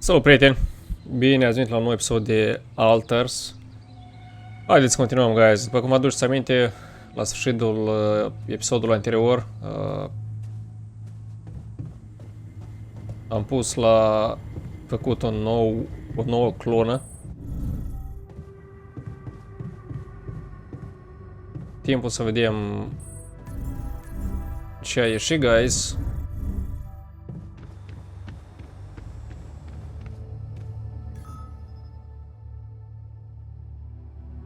Salut, prieteni! Bine ați venit la un nou episod de Alters. Haideți să continuăm, guys. După cum aduceți aminte, la sfârșitul episodului anterior am pus la făcut o nouă clonă. Timpul să vedem ce a ieșit, guys.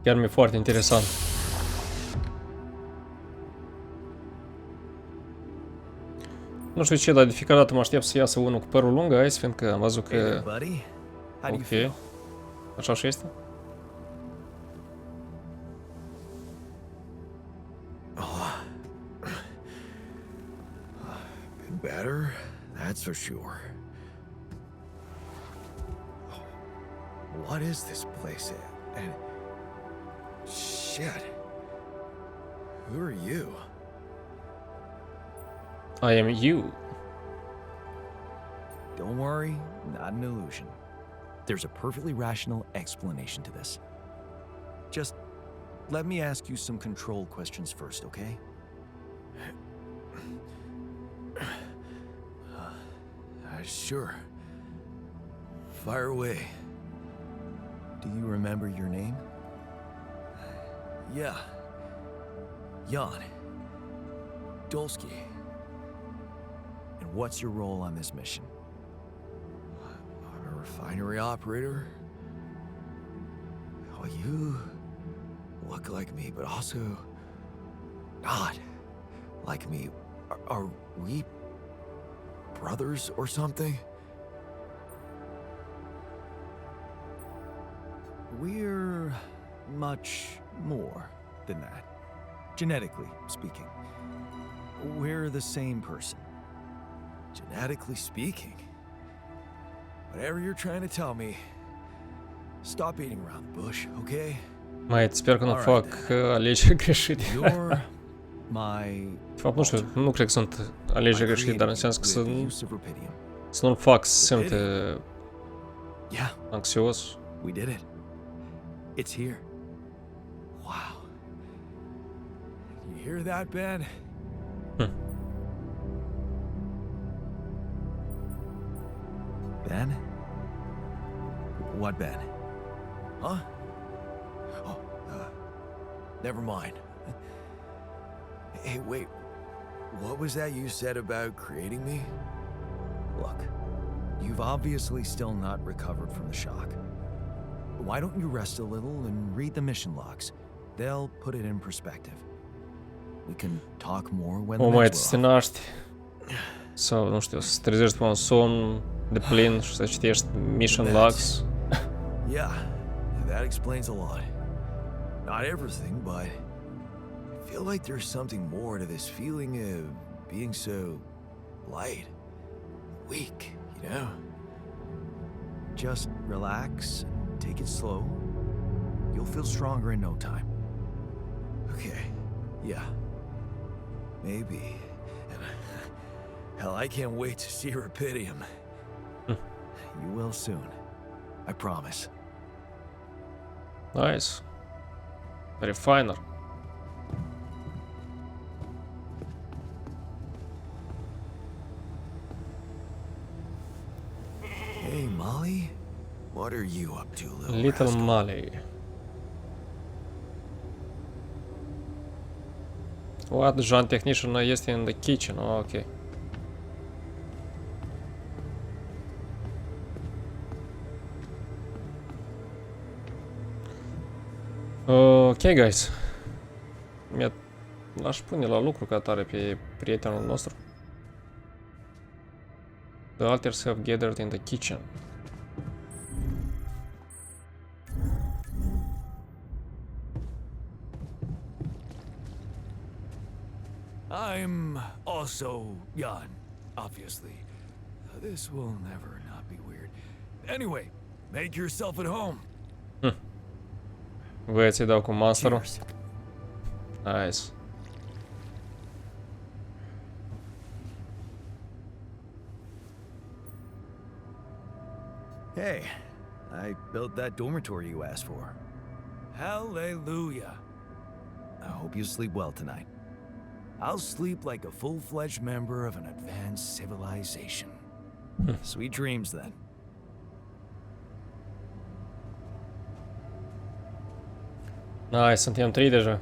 Chiar mi-e foarte interesant. Nu știu ce, dar de fiecare dată mă aștept să iasă unul cu părul lung, aici, fiindcă am văzut că... Ok. Așa și este? Been better, that's for sure. What is this place? And shit. Who are you? I am you. Don't worry, not an illusion. There's a perfectly rational explanation to this. Just let me ask you some control questions first, okay? Sure. Fire away. Do you remember your name? Yeah. Jan Dolski. And what's your role on this mission? I'm a refinery operator. Oh, you look like me, but also not like me. Are we brothers or something? We're much more than that, genetically speaking. We're the same person. Genetically speaking? Whatever you're trying to tell me, stop beating around the bush, okay? Mai sper că nu fac alegeri greșite. You're my... De fapt, nu știu, nu cred că sunt alegeri greșite, dar în sens că să nu-l fac să se simte anxios. We did it. It's here. Wow. You hear that, Ben? Ben? What Ben? Huh? Oh, never mind. Hey, wait. What was that you said about creating me? Look, you've obviously still not recovered from the shock. Why don't you rest a little and read the mission logs? They'll put it in perspective. We can talk more when the Mai meds să te wear off. naști sau, nu știu, să te trezești pe un somn de plin și să citești mission logs. Yeah, that explains a lot. Not everything, but I feel like there's something more to this feeling of being so light, weak, you know? Just relax and take it slow. You'll feel stronger in no time. Okay, yeah. Maybe. And hell, I can't wait to see Rapidium. You will soon. I promise. Nice. Refiner. Hey, Molly. What are you up to, little Little rascal? Molly. What? Jan Technician este in the kitchen. Oh, ok. Ok, guys. L-aș pune la lucru ca tare pe prietenul nostru. The alters have gathered in the kitchen. I'm also Jan, obviously. This will never not be weird. Anyway, make yourself at home. Băieții dau cu monsterul. Cheers. Nice. Hey, I built that dormitory you asked for. Hallelujah. I hope you sleep well tonight. I'll sleep like a full-fledged member of an advanced civilization. Sweet dreams then. Nice, suntem 3 deja.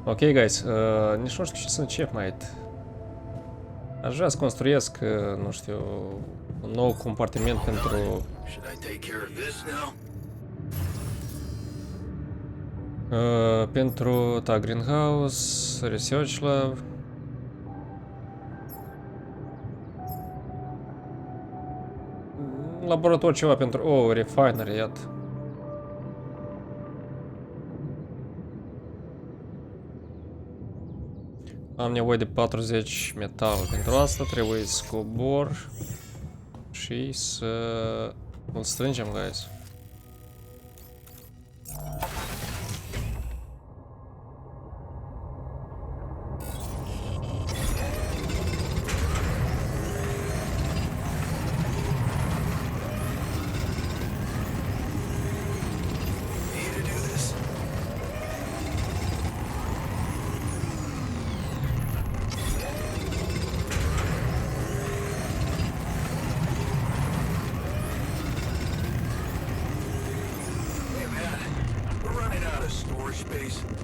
Ok, guys, nici nu știu ce să încep mai. Aș vrea să construiesc, nu știu, un nou compartiment pentru... Should I take care of this now? Pentru, da, greenhouse, research lab. Laborator ceva pentru... Oh, refinery, iată. Am nevoie de 40 metal. Pentru asta trebuie să cobor și să îl strângem, guys.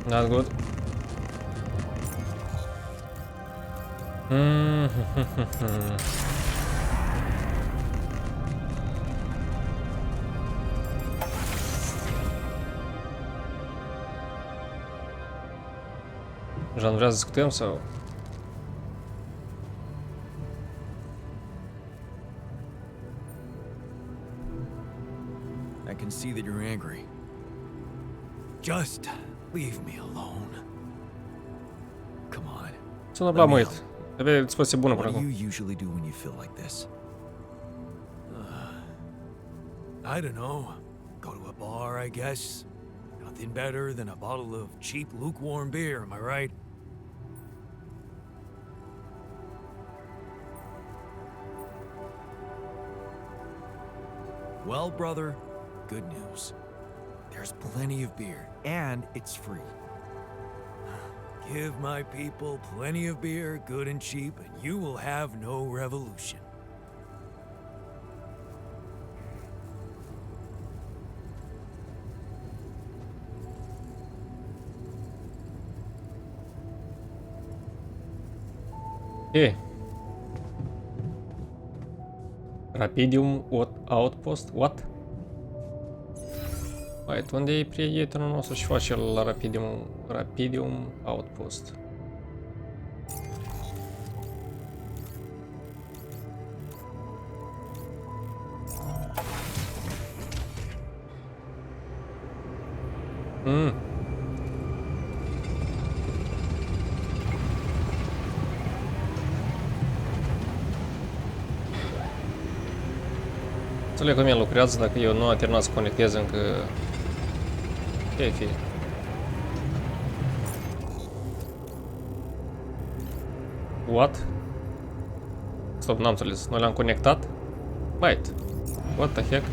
Not good. Jean vrea să discutăm sau? I can see that you're angry. Just leave me alone. Come on. Sună la măit. Trebuie dispoziție bună până What do acum. you usually do when you feel like this? I don't know. Go to a bar, I guess. Nothing better than a bottle of cheap, lukewarm beer, am I right? Well, brother, good news. There's plenty of beer, and it's free. Give my people plenty of beer, good and cheap, and you will have no revolution. E. Rapidium outpost? What? Hai, unde e prietenul nostru și face el la Rapidium outpost? Înțeleg cum el lucrează dacă eu nu am terminat să conectez încă. Ce fi? What? Stop, n-am înțeles. Noi l-am conectat? Wait. What the heck?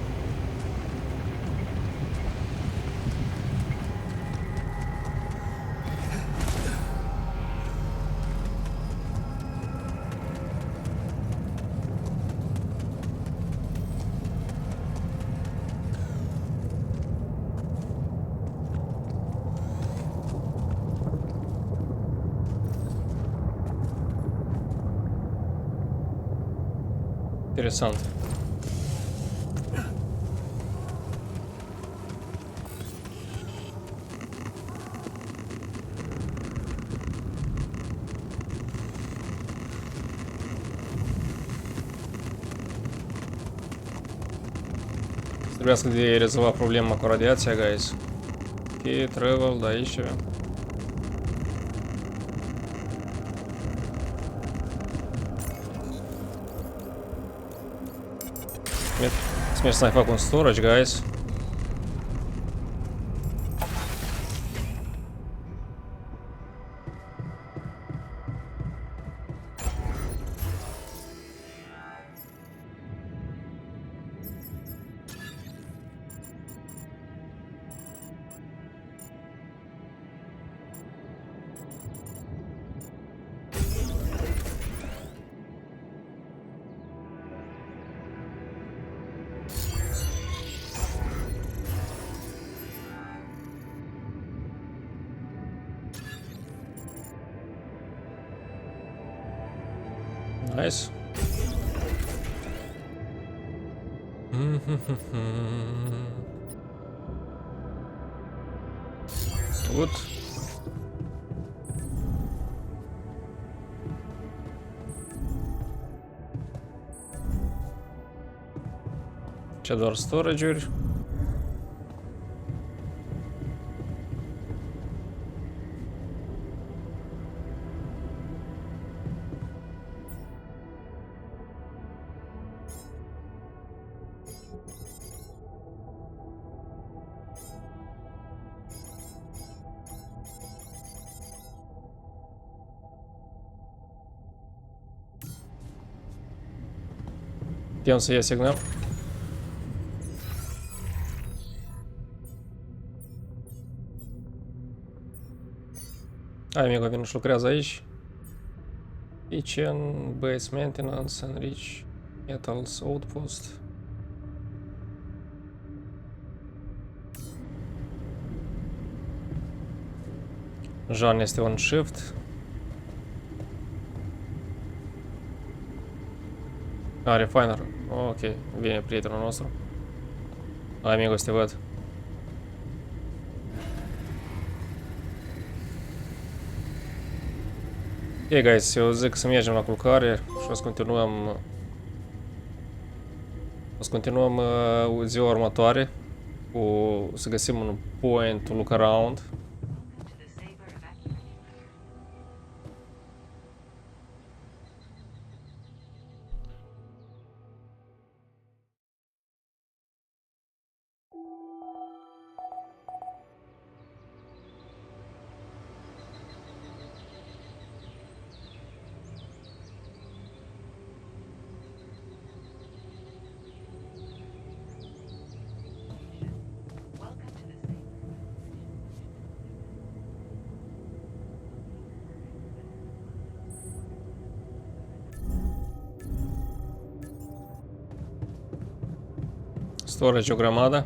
Interesant. Trebuiască de rezolva problema cu radiația, guys. Ok, travel, da, aici avem. Sper să mai fac un storage, guys. Nice. Good. Ce doar storage-uri. Putem să ia signal. Hai, amigo, vin și lucrează aici. Kitchen, base maintenance, enrich, metals, outpost. Jan este on shift. Refiner. Ok, vine prietenul nostru. Hai, amigo, să te văd. Ok, guys, eu zic să mergem la culcare și o să continuăm ziua următoare cu să găsim un point to look around. Storage o grămadă.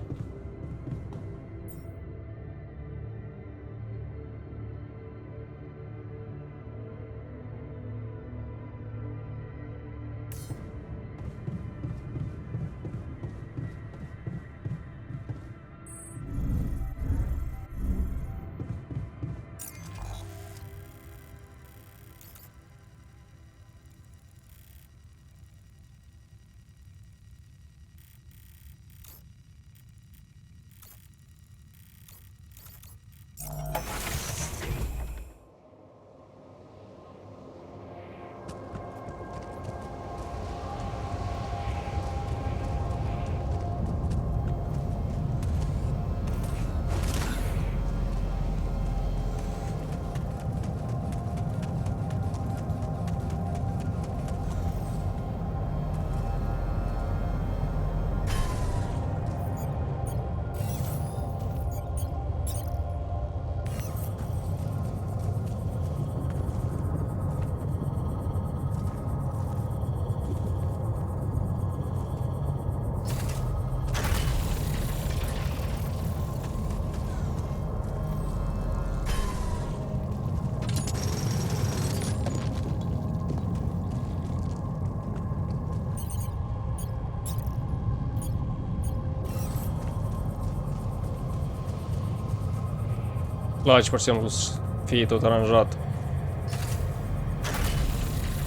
Place pur și simplu să fie tot aranjat.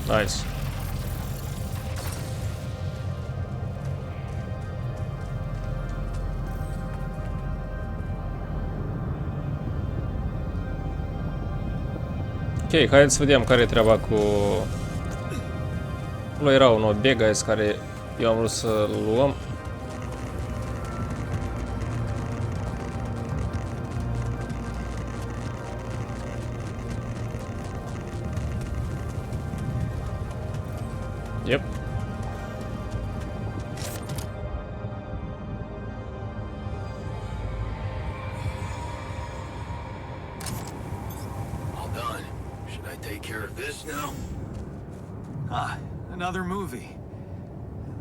Nice. Ok, haideți să vedem care e treaba cu... Acolo era un obiect, guys, care eu am vrut să-l luăm. Yep. All done. Should I take care of this now? Ah, another movie.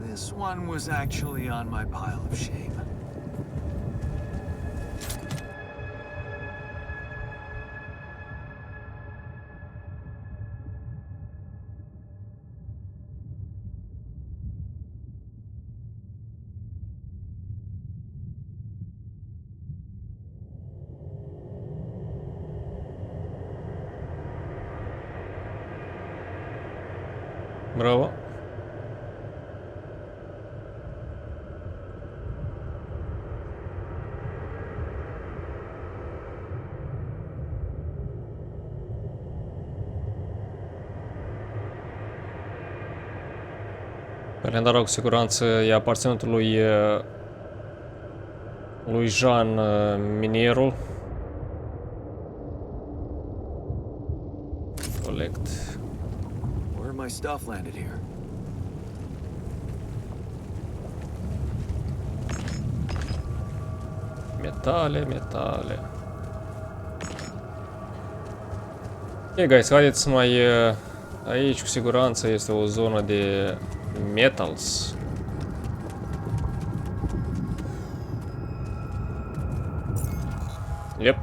This one was actually on my pile of shame. Bravo. Calendarul cu siguranță e aparținut lui Jan Minierul. Collect. Where my stuff landed here? Metale. Ok, guys, haideți să mai... aici cu siguranță este o zonă de metals. Yep.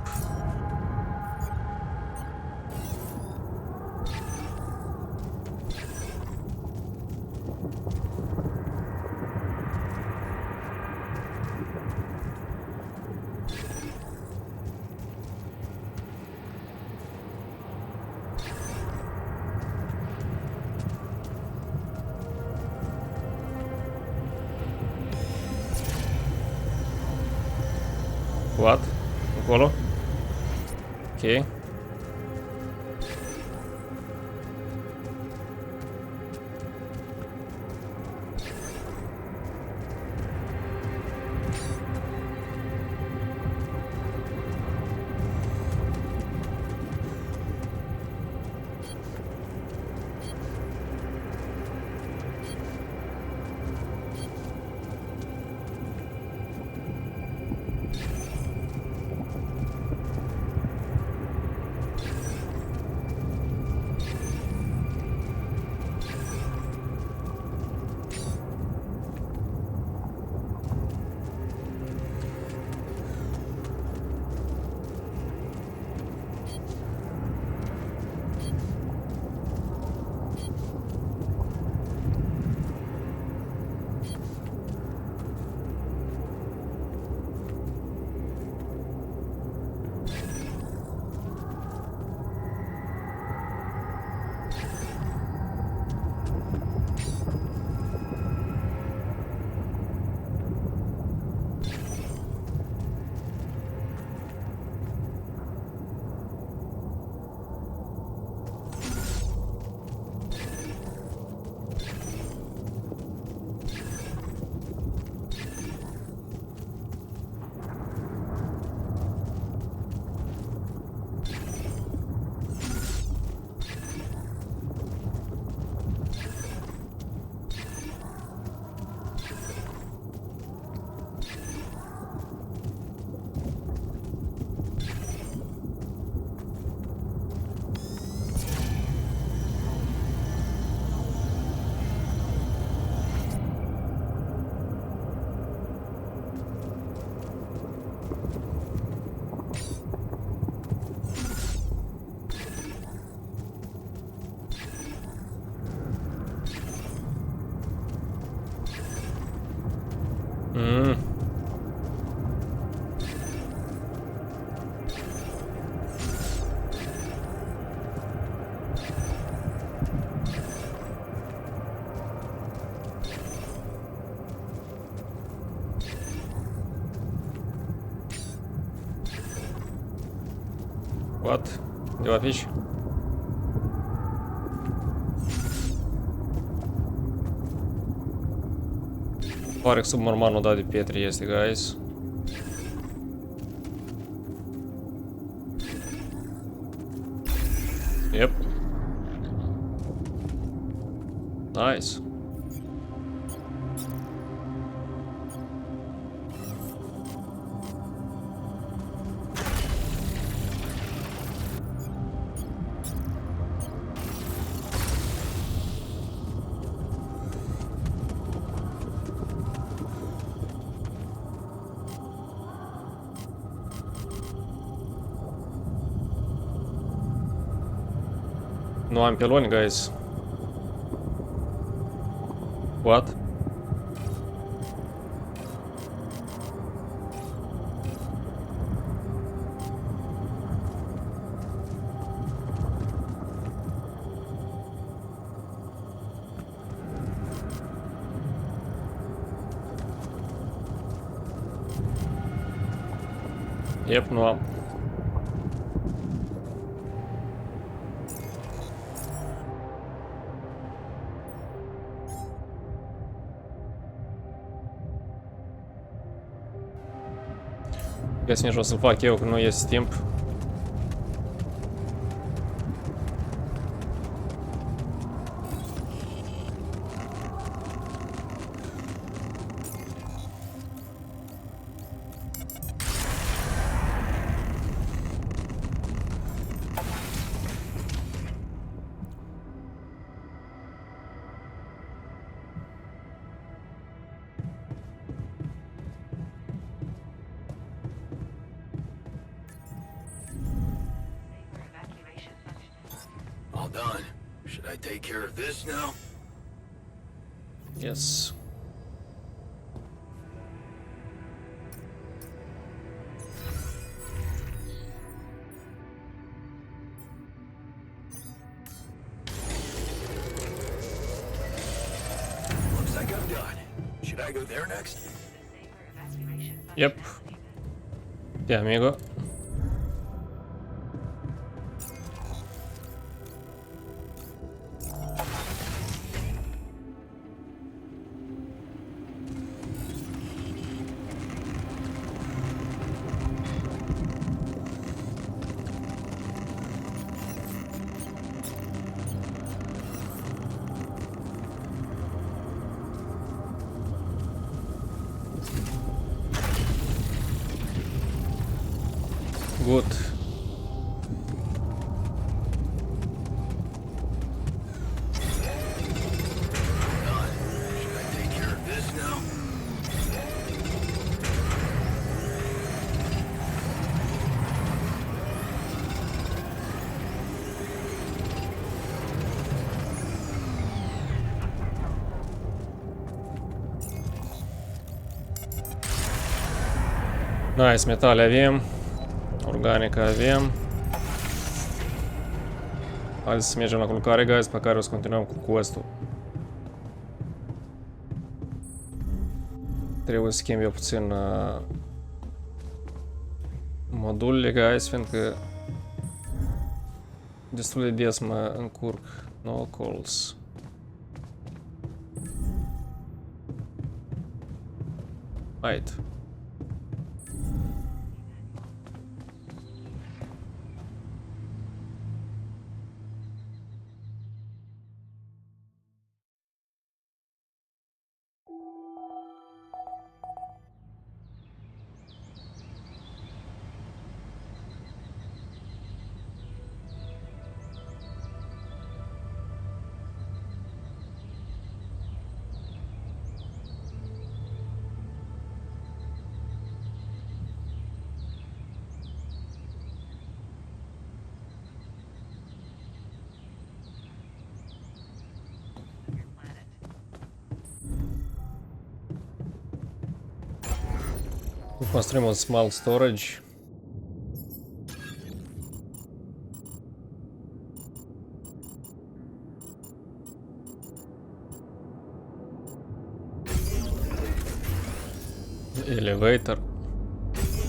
What? Acolo? Ok. What? De la fiș? Pare că submarmanul dat de pietre este, guys. Yep. Nice. Nu am peloni, guys. What? Yep, nu am. Găsi nici o să-l fac eu, că nu iese timp. All done. Should I take care of this now? Yes. Looks like I'm done. Should I go there next? Yep. Yeah, amigo. Good. Should I take care of this now? Nice, metale avem. Organică avem. Haideți să mergem la culcare, guys, pe care o să continuăm cu quest-ul. Trebuie să schimb eu puțin modulele, guys, fiindcă destul de des mă încurc. No calls. Right. Construim un small storage. Elevator.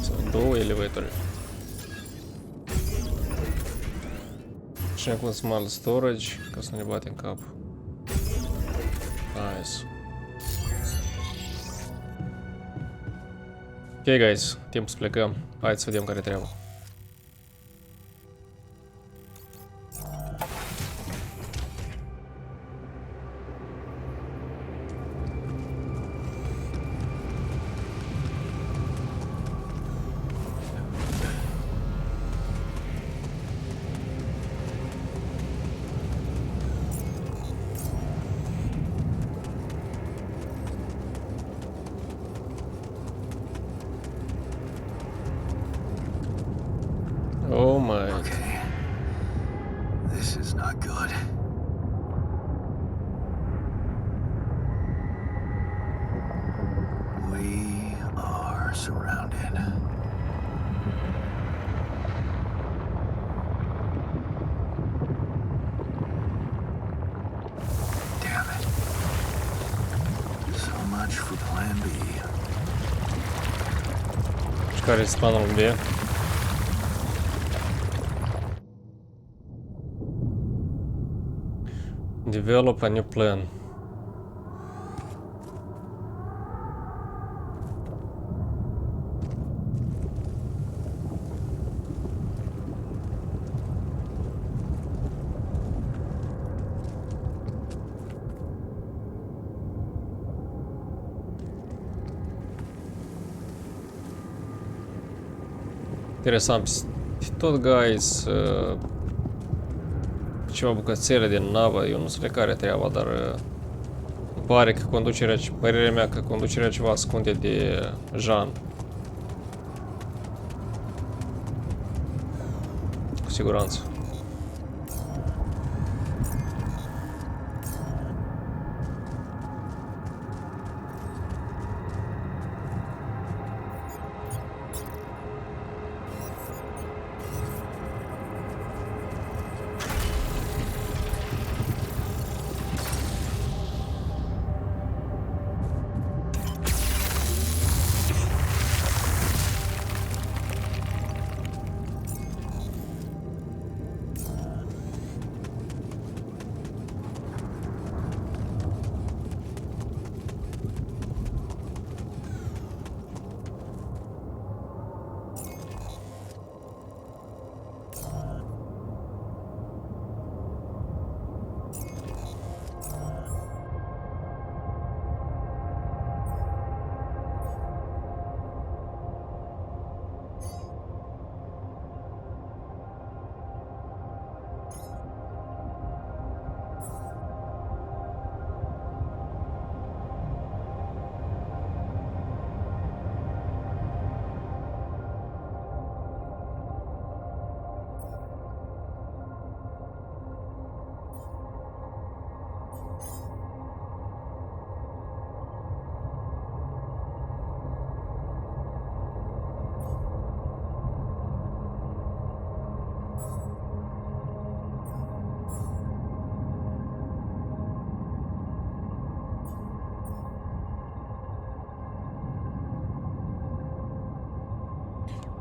Sau două elevatori. Și acum small storage, ca să nu ne bate în cap. Nice. Ok, guys, timp să plecăm. Hai să vedem care treaba. Oh my. Okay. This is not good. We are surrounded. Damn it. So much for plan B. Și care este planul B? Develop a new plan. Interesant. Tot, guys, ceva bucățele din navă, eu nu știu de care treaba, dar îmi pare că conducerea, părerea mea că conducerea ceva ascunde de Jan. Cu siguranță.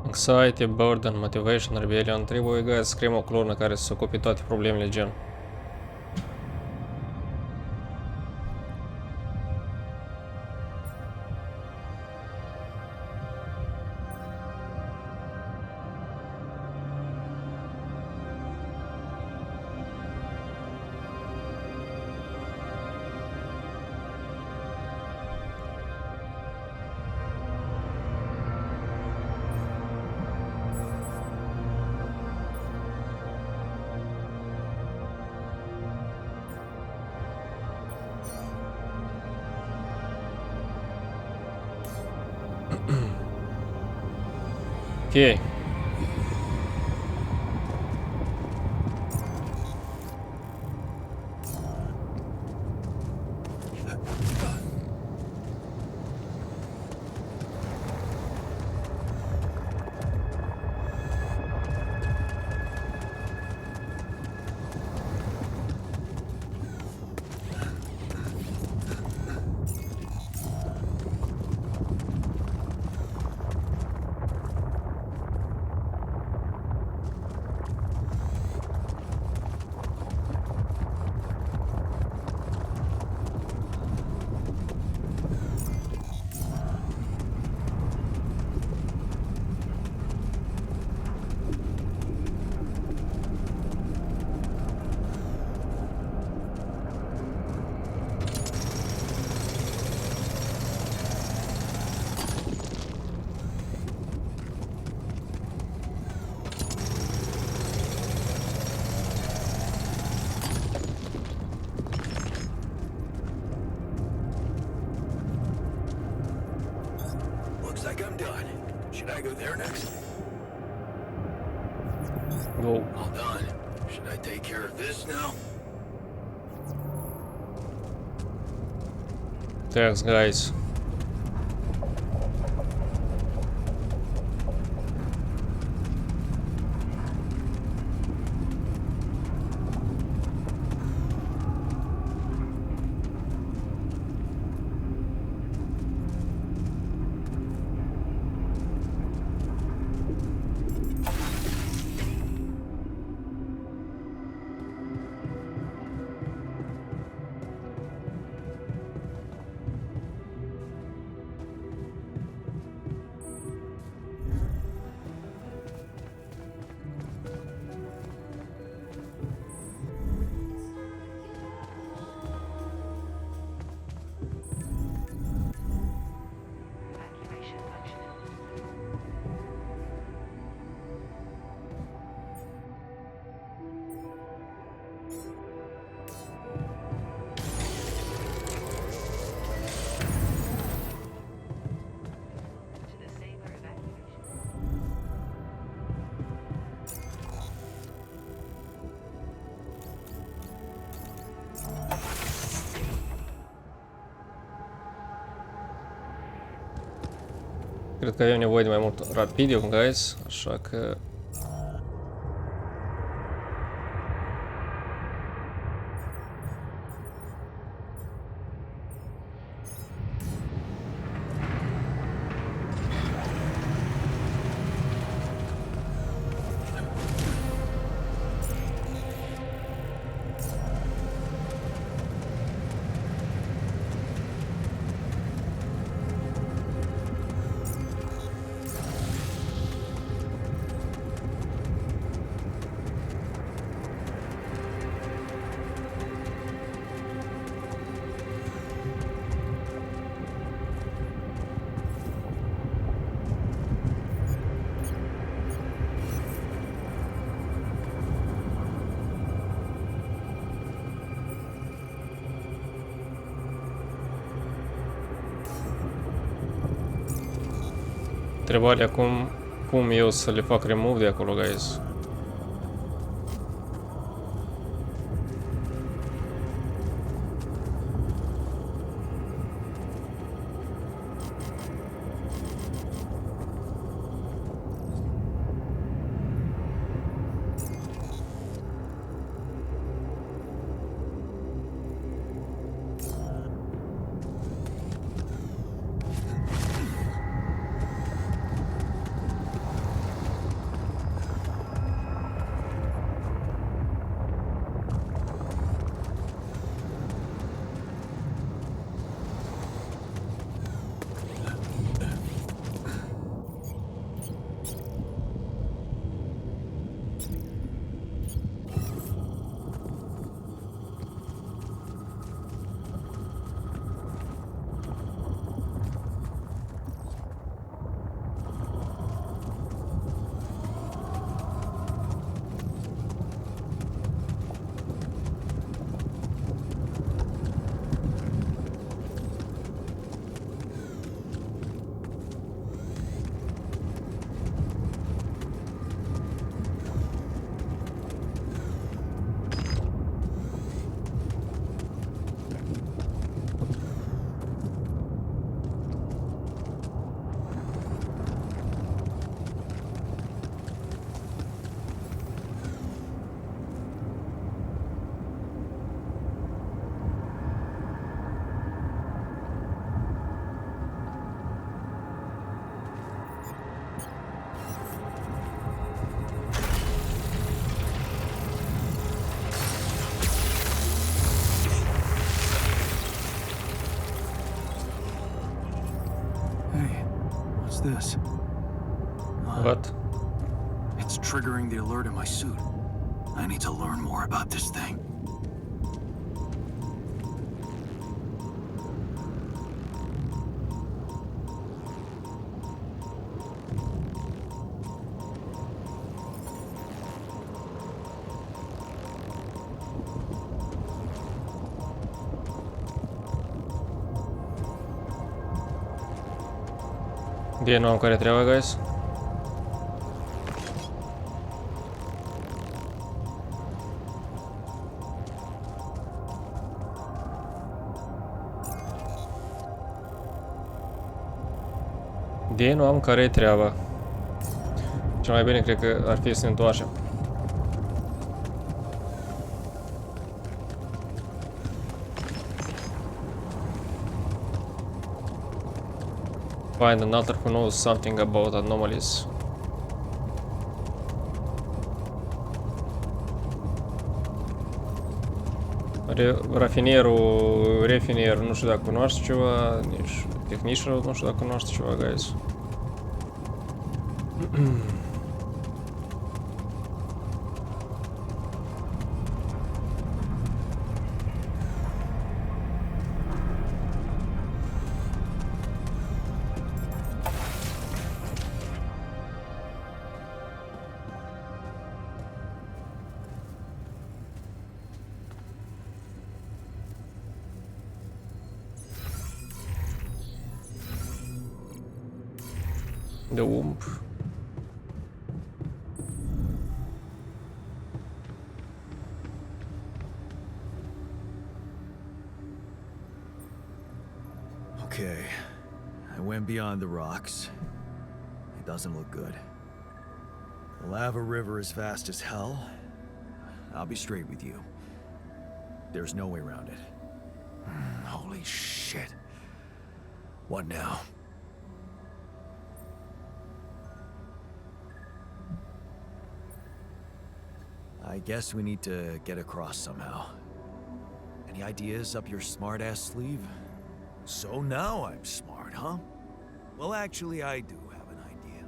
Anxiety, burden, motivation, rebellion. Trebuie, guys, să scriem o colonă care să ocupe toate problemele gen. Ok. I'm done. Should I go there next? Go. All done. Should I take care of this now? Thanks, guys. Cred că avem nevoie de mai mult rapidium, guys, așa că... Întrebarea cum eu să le fac remove de acolo, guys. This? What? It's triggering the alert in my suit. I need to learn more about this thing. De nu am care treaba, guys. De nu am care treaba. Cel mai bine cred că ar fi să ne întoarcem. Find an alter who knows something about anomalies. Refiner, nu știu dacă cunoaște ceva, nici technicianul, nu știu dacă cunoaște ceva, guys. De ump. Okay, I went beyond the rocks. doesn't look good. The lava river is fast as hell. I'll be straight with you. There's no way around it. Holy shit. What now? I guess we need to get across somehow. Any ideas up your smart-ass sleeve? So now I'm smart, huh? Well, actually, I do have an idea.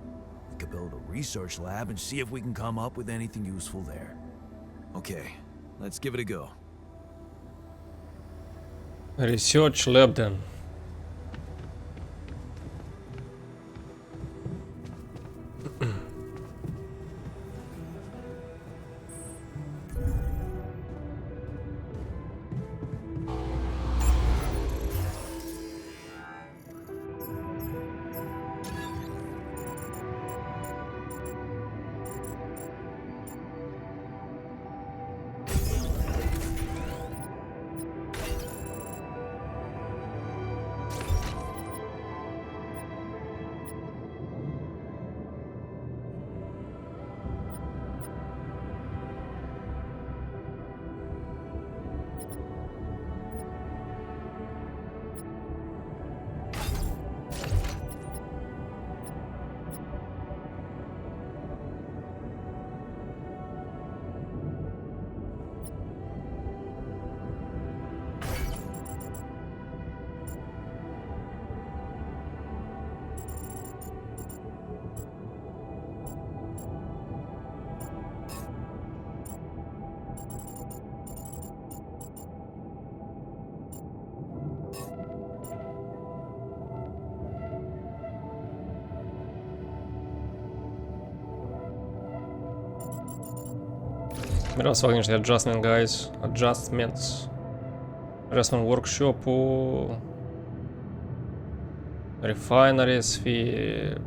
We could build a research lab and see if we can come up with anything useful there. Okay, let's give it a go. Research lab then. Vreau să fac niște adjustment, guys. Adjustments. Restul workshop-ul. Refinery să fie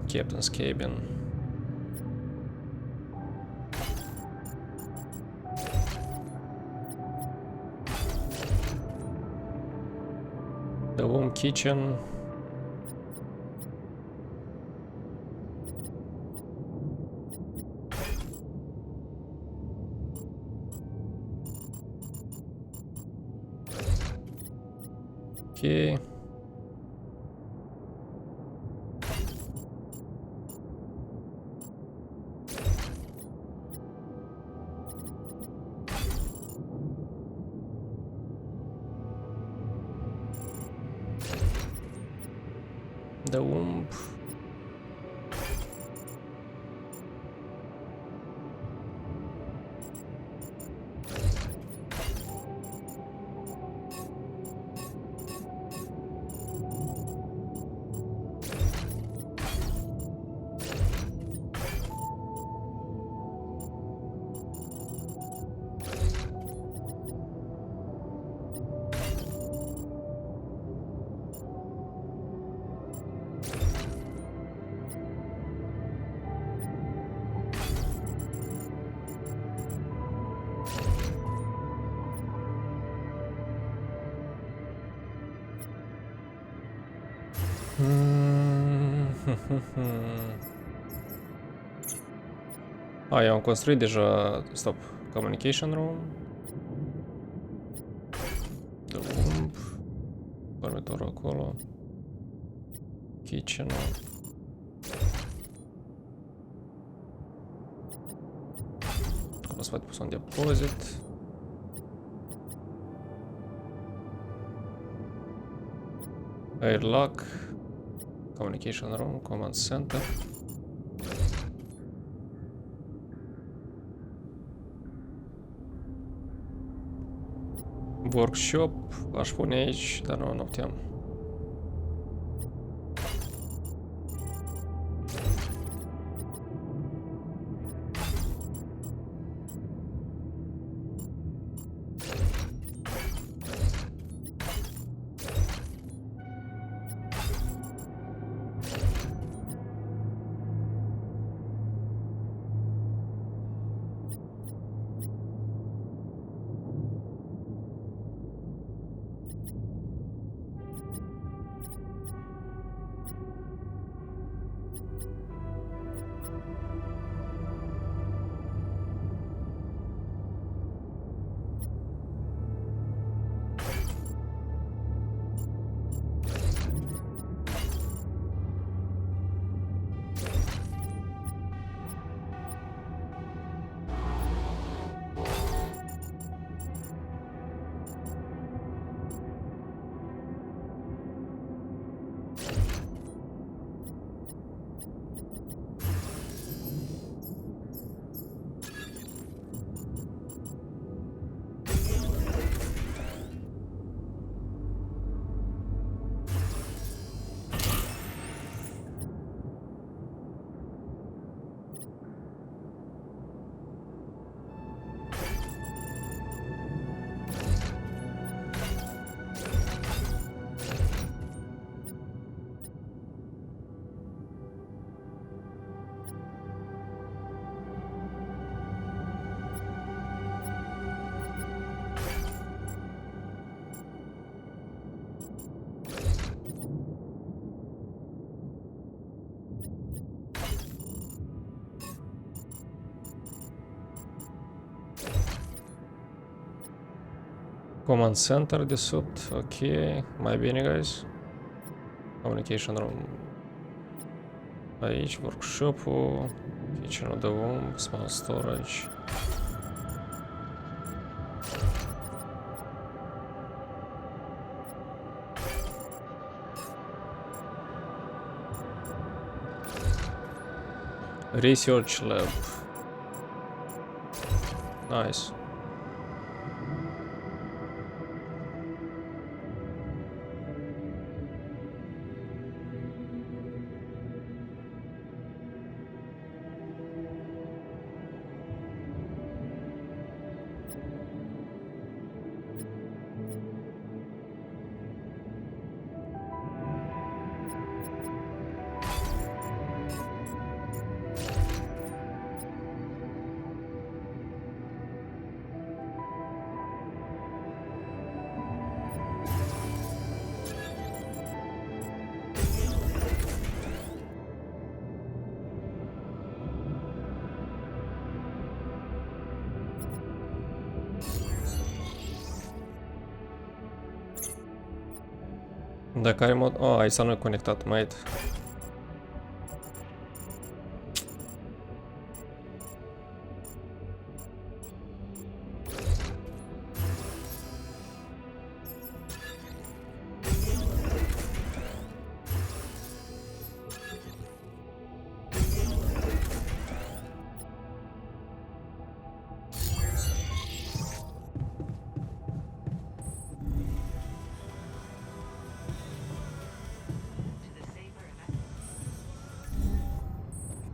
Captain's Cabin. The home kitchen. Okay. The womb. Ah, eu am construit deja, stop, communication room. The womb. Dormitorul acolo. Kitchen-ul. Acolo se poate pus un depozit. Airlock. Communication room, command center. Workshop, aș pune aici, dar nu puteam. Command Center de sub, ok, mai bine, guys. Communication Room. Aici, workshop-ul, kitchen of the womb, small storage. Research lab. Nice. Da, care mod? Oh, aici s-a nu conectat, mate.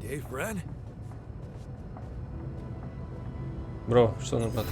Hey, friend. Bro, ce s-a întâmplat?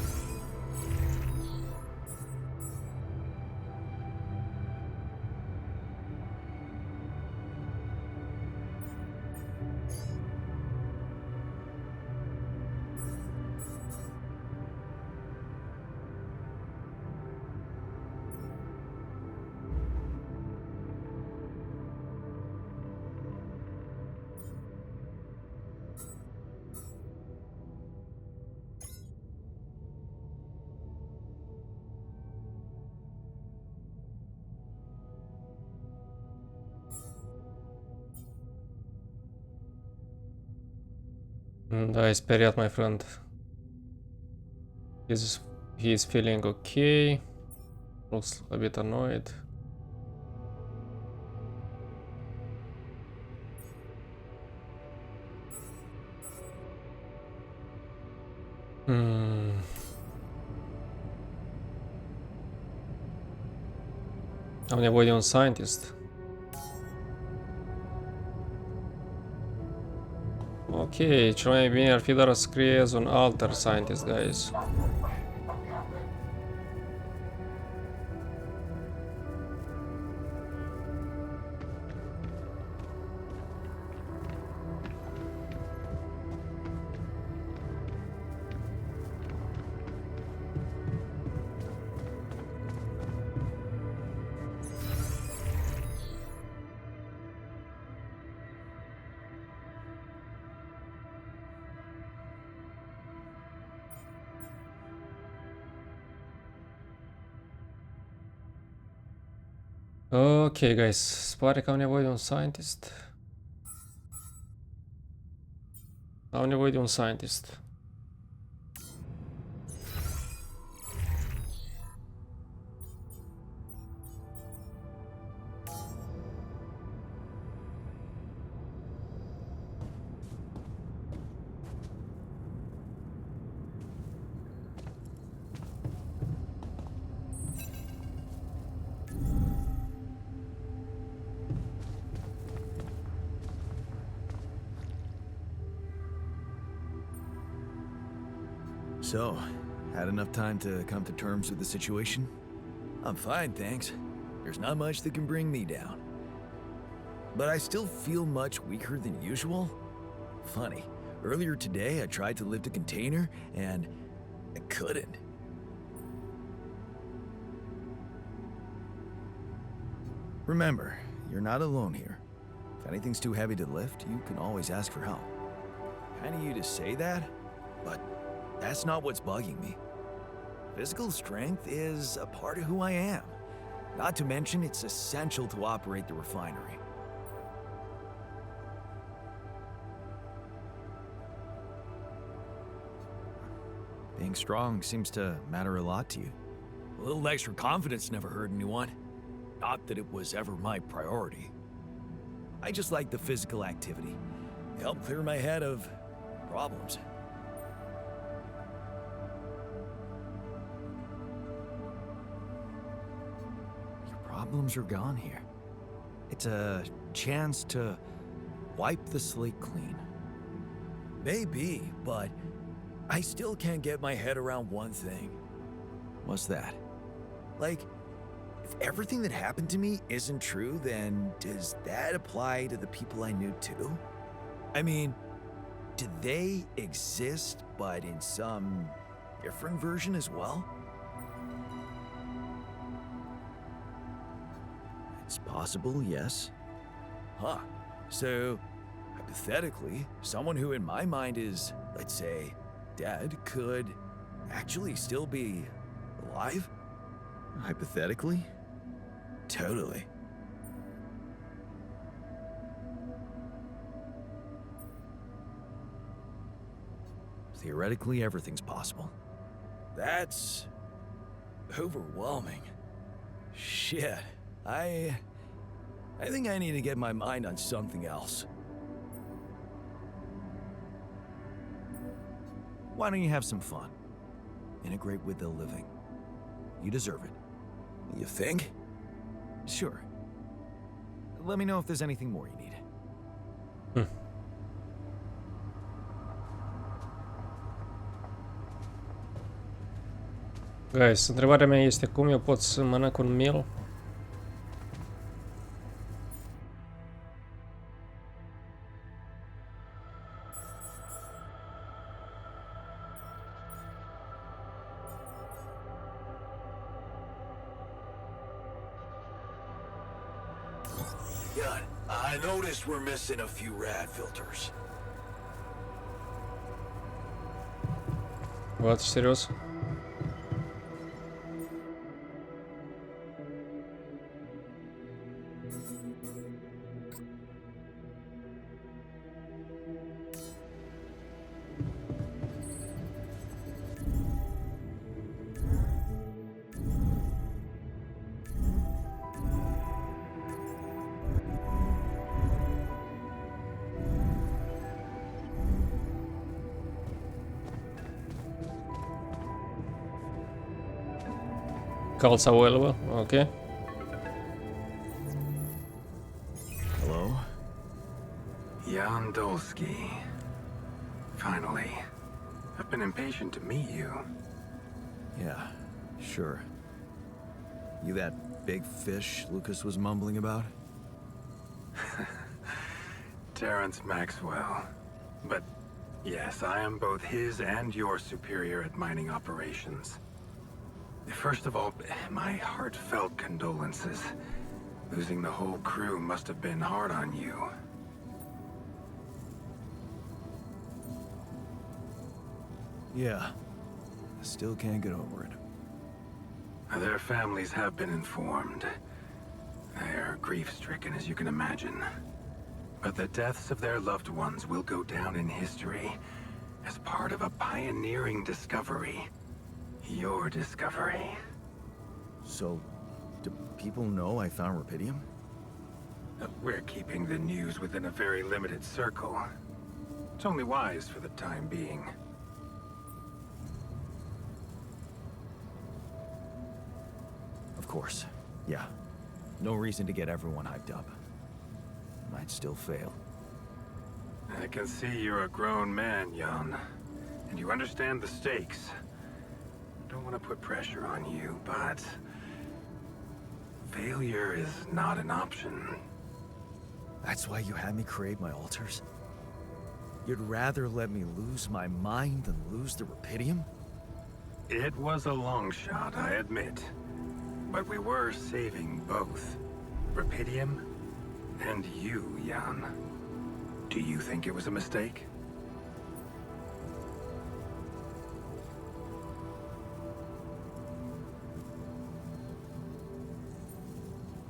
Da, e speriat, my friend. He is feeling okay. Looks a bit annoyed. Am nevoie de un scientist. Ok, cel mai bine ar fi doar să creez un alter scientist, guys. Ok, guys, se pare că am nevoie de un scientist. Am nevoie de un scientist. So, had enough time to come to terms with the situation? I'm fine, thanks. There's not much that can bring me down. But I still feel much weaker than usual. Funny, earlier today I tried to lift a container and I couldn't. Remember, you're not alone here. If anything's too heavy to lift, you can always ask for help. Kind of you to say that, but that's not what's bugging me. Physical strength is a part of who I am. Not to mention, it's essential to operate the refinery. Being strong seems to matter a lot to you. A little extra confidence never hurt anyone. Not that it was ever my priority. I just like the physical activity. Help clear my head of problems. Your problems are gone here. It's a chance to wipe the slate clean. Maybe, but I still can't get my head around one thing. What's that? Like, if everything that happened to me isn't true, then does that apply to the people I knew too? I mean, do they exist, but in some different version as well? It's possible, yes. Huh. So, hypothetically, someone who in my mind is, let's say, dead could actually still be alive? Hypothetically? Totally. Theoretically, everything's possible. That's overwhelming. Shit. I think I need to get my mind on something else. Why don't you have some fun? Integrate with the living. You deserve it. You think? Sure. Let me know if there's anything more you need. Guys, întrebarea mea este cum eu pot să mănânc un meal? Yeah, I noticed we're missing a few rad filters. What, serios? Calls available, okay. Hello? Jan Dolski. Finally. I've been impatient to meet you. Yeah, sure. You that big fish Lucas was mumbling about? Terrence Maxwell. But yes, I am both his and your superior at mining operations. First of all, my heartfelt condolences. Losing the whole crew must have been hard on you. Yeah. I still can't get over it. Their families have been informed. They're grief-stricken, as you can imagine. But the deaths of their loved ones will go down in history as part of a pioneering discovery. Your discovery. So, do people know I found rupidium? We're keeping the news within a very limited circle. It's only wise for the time being. Of course. Yeah. No reason to get everyone hyped up. Might still fail. I can see you're a grown man, Jan. And you understand the stakes. I don't want to put pressure on you, but failure is not an option. That's why you had me create my alters? You'd rather let me lose my mind than lose the rupidium? It was a long shot, I admit. But we were saving both. Rupidium and you, Jan. Do you think it was a mistake?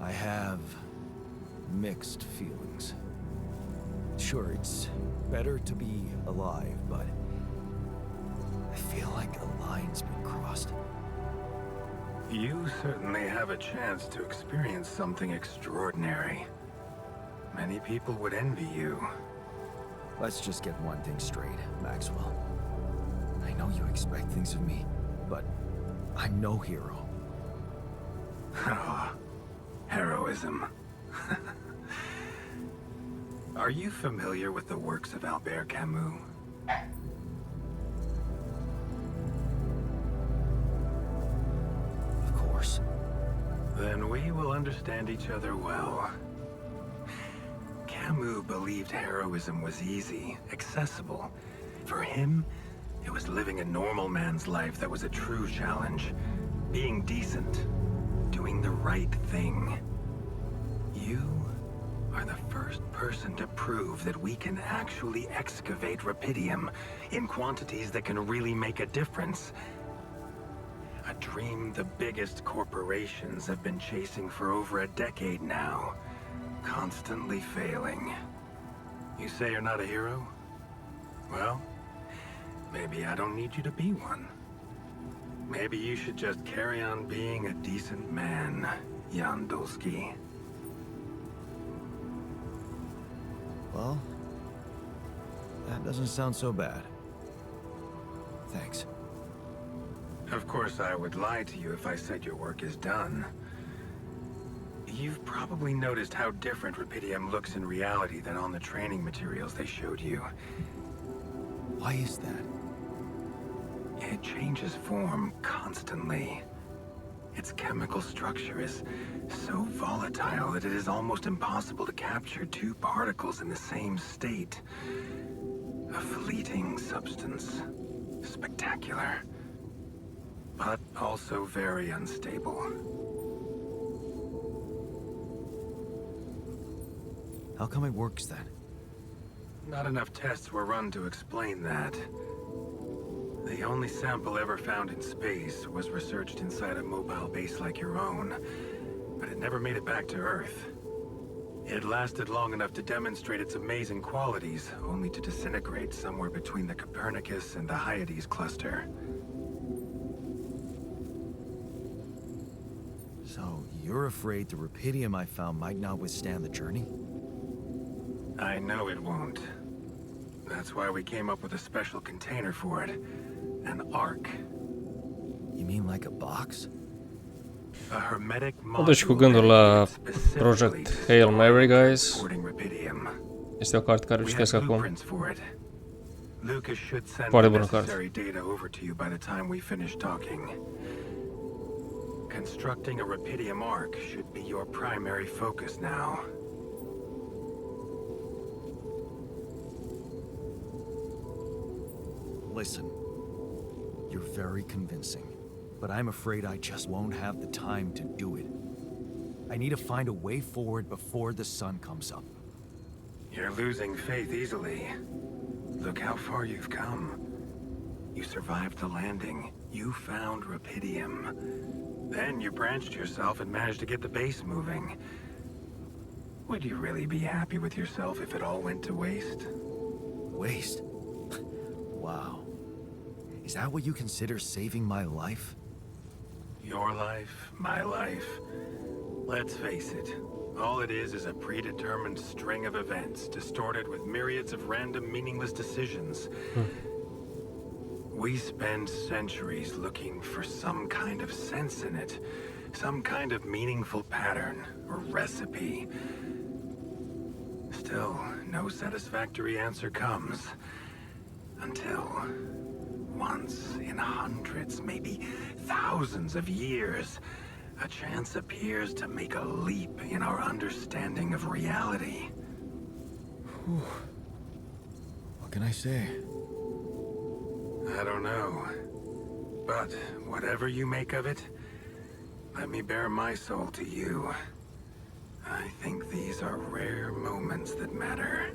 I have mixed feelings. Sure, it's better to be alive, but I feel like a line's been crossed. You certainly have a chance to experience something extraordinary. Many people would envy you. Let's just get one thing straight, Maxwell. I know you expect things of me, but I'm no hero. Oh, heroism. Are you familiar with the works of Albert Camus? Of course. Then we will understand each other well. Camus believed heroism was easy, accessible. For him, it was living a normal man's life that was a true challenge. Being decent, doing the right thing. You are the first person to prove that we can actually excavate rupidium in quantities that can really make a difference. A dream the biggest corporations have been chasing for over a decade now, constantly failing. You say you're not a hero? Well, maybe I don't need you to be one. Maybe you should just carry on being a decent man, Jan Dolski. Well, that doesn't sound so bad. Thanks. Of course, I would lie to you if I said your work is done. You've probably noticed how different rupidium looks in reality than on the training materials they showed you. Why is that? It changes form constantly. Its chemical structure is so volatile that it is almost impossible to capture two particles in the same state. A fleeting substance. Spectacular. But also very unstable. How come it works then? Not enough tests were run to explain that. The only sample ever found in space was researched inside a mobile base like your own, but it never made it back to Earth. It lasted long enough to demonstrate its amazing qualities, only to disintegrate somewhere between the Copernicus and the Hyades cluster. So, you're afraid the rupidium I found might not withstand the journey? I know it won't. That's why we came up with a special container for it. An ark. You mean like a box? A hermetic Deci cu gândul la Project Hail Mary, guys. Este o carte care o citesc acum. Lucas should send Foarte the bună carte. necessary data over to you by the time we finish talking. Constructing a rupidium ark should be your primary focus now. Listen, you're very convincing, but I'm afraid I just won't have the time to do it. I need to find a way forward before the sun comes up. You're losing faith easily. Look how far you've come. You survived the landing. You found rupidium. Then you branched yourself and managed to get the base moving. Would you really be happy with yourself if it all went to waste? Waste? Wow. Is that what you consider saving my life? Your life, my life. Let's face it, all it is a predetermined string of events, distorted with myriads of random, meaningless decisions. We spend centuries looking for some kind of sense in it, some kind of meaningful pattern or recipe. Still, no satisfactory answer comes. Until, once in hundreds, maybe thousands of years, a chance appears to make a leap in our understanding of reality. What can I say? I don't know. But whatever you make of it, let me bare my soul to you. I think these are rare moments that matter.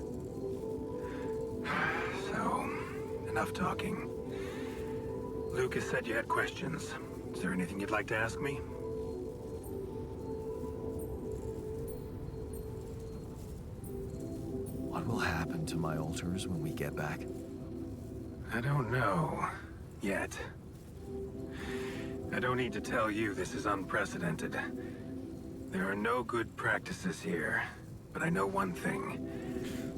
So, enough talking. Lucas said you had questions. Is there anything you'd like to ask me? will happen to my alters when we get back? I don't know. Yet. I don't need to tell you this is unprecedented. There are no good practices here. But I know one thing.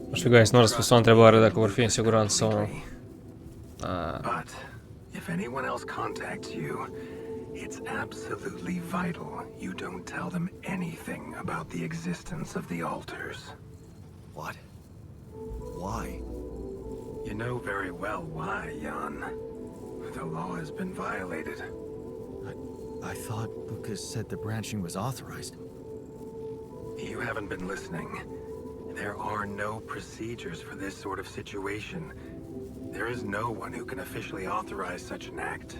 Nu știu, guys, nu răspuns la întrebare dacă vor fi în siguranță sau nu. But if anyone else contacts you, it's absolutely vital you don't tell them anything about the existence of the alters. What? Why? You know very well why, Jan. The law has been violated. I thought Lucas said the branching was authorized. You haven't been listening. There are no procedures for this sort of situation. There is no one who can officially authorize such an act.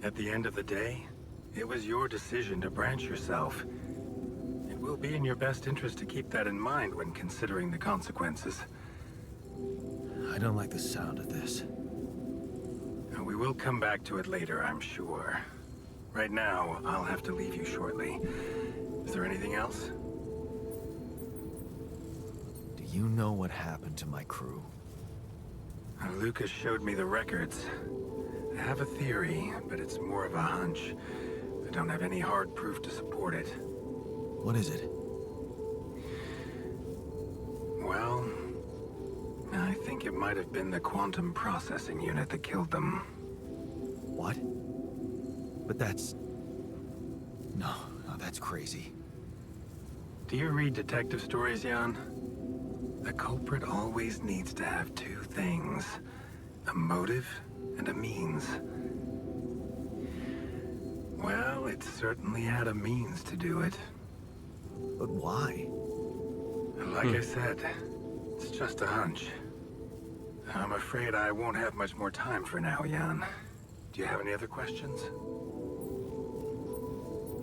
At the end of the day, it was your decision to branch yourself. It will be in your best interest to keep that in mind when considering the consequences. I don't like the sound of this. We will come back to it later, I'm sure. Right now, I'll have to leave you shortly. Is there anything else? Do you know what happened to my crew? Lucas showed me the records. I have a theory, but it's more of a hunch. I don't have any hard proof to support it. What is it? Well, I think it might have been the quantum processing unit that killed them. What? But that's... No, that's crazy. Do you read detective stories, Jan? The culprit always needs to have two things. A motive and a means. Well, it certainly had a means to do it. But why? Like I said, it's just a hunch. I'm afraid I won't have much more time for now, Jan. Do you have any other questions?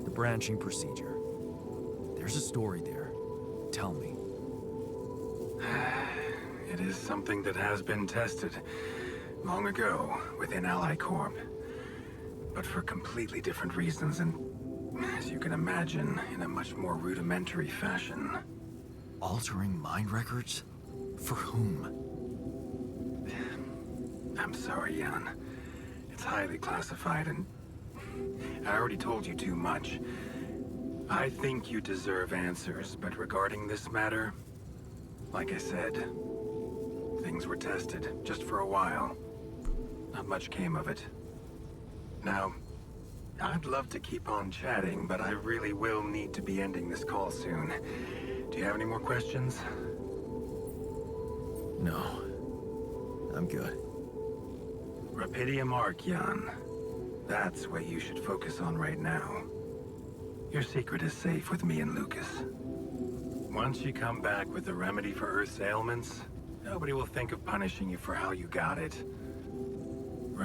The branching procedure. There's a story there. Tell me. It is something that has been tested long ago within Ally Corp. But for completely different reasons and, as you can imagine, in a much more rudimentary fashion. Altering mind records? For whom? I'm sorry, Jan. It's highly classified and I already told you too much. I think you deserve answers, but regarding this matter, like I said, things were tested just for a while. Not much came of it. Now, I'd love to keep on chatting, but I really will need to be ending this call soon. Do you have any more questions? No. I'm good. Rapidium arc, Jan. That's what you should focus on right now. Your secret is safe with me and Lucas. Once you come back with a remedy for Earth's ailments, nobody will think of punishing you for how you got it.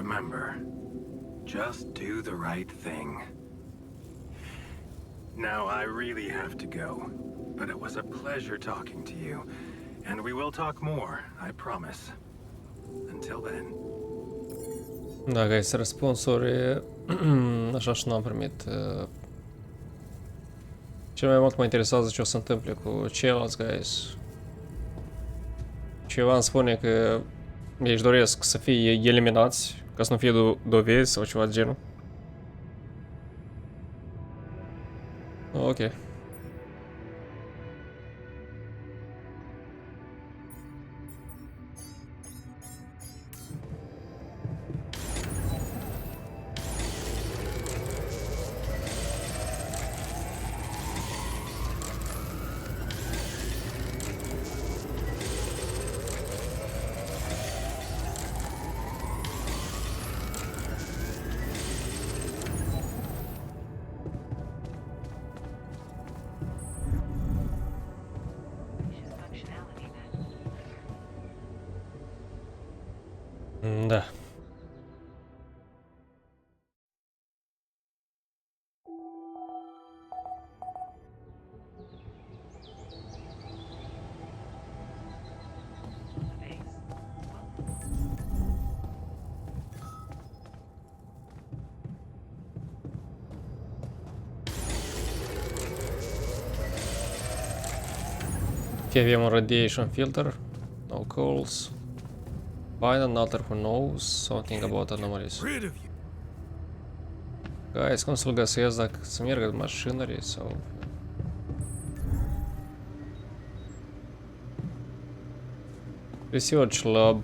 Remember, just do the right thing. Now, I really have to go, but it was a pleasure talking to you, and we will talk more, I promise. Until then. Da, guys, răspunsuri așa și n-am primit. Cel mai mult mă interesează ce o să întâmple cu ceilalți, guys. Ceva îmi spune că ei își doresc să fie eliminați, ca să nu fie dovezi sau ceva de genul. Ok. Da. Ok, avem un radiation filter. No calls. Find an alter who knows something about anomalies. Rid of you. Guys, cum să-l găsesc, dacă să merg în mașinării sau... Research lab.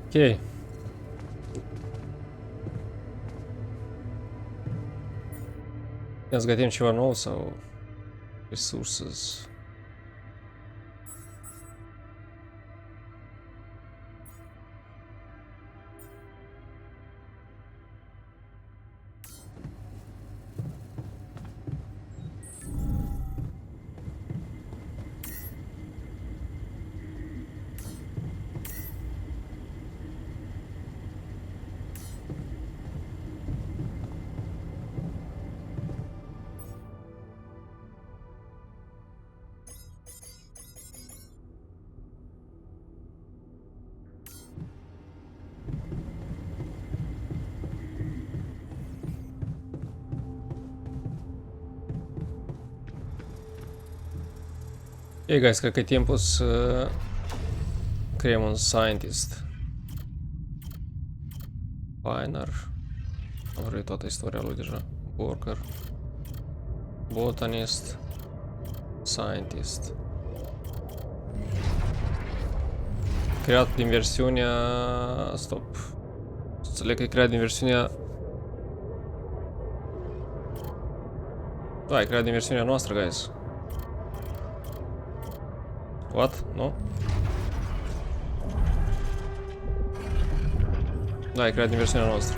Ok. Ia să gătim ceva nou sau resources. Ei, guys, cred că e timpul să creăm un scientist. Pioneer. Am vrut toată istoria lui deja. Worker. Botanist. Scientist. Creat din versiunea... Stop. Înțeleg că e creat din versiunea... Da, e creat din versiunea noastră, guys. What? Nu? Da, e creat din versiunea noastră.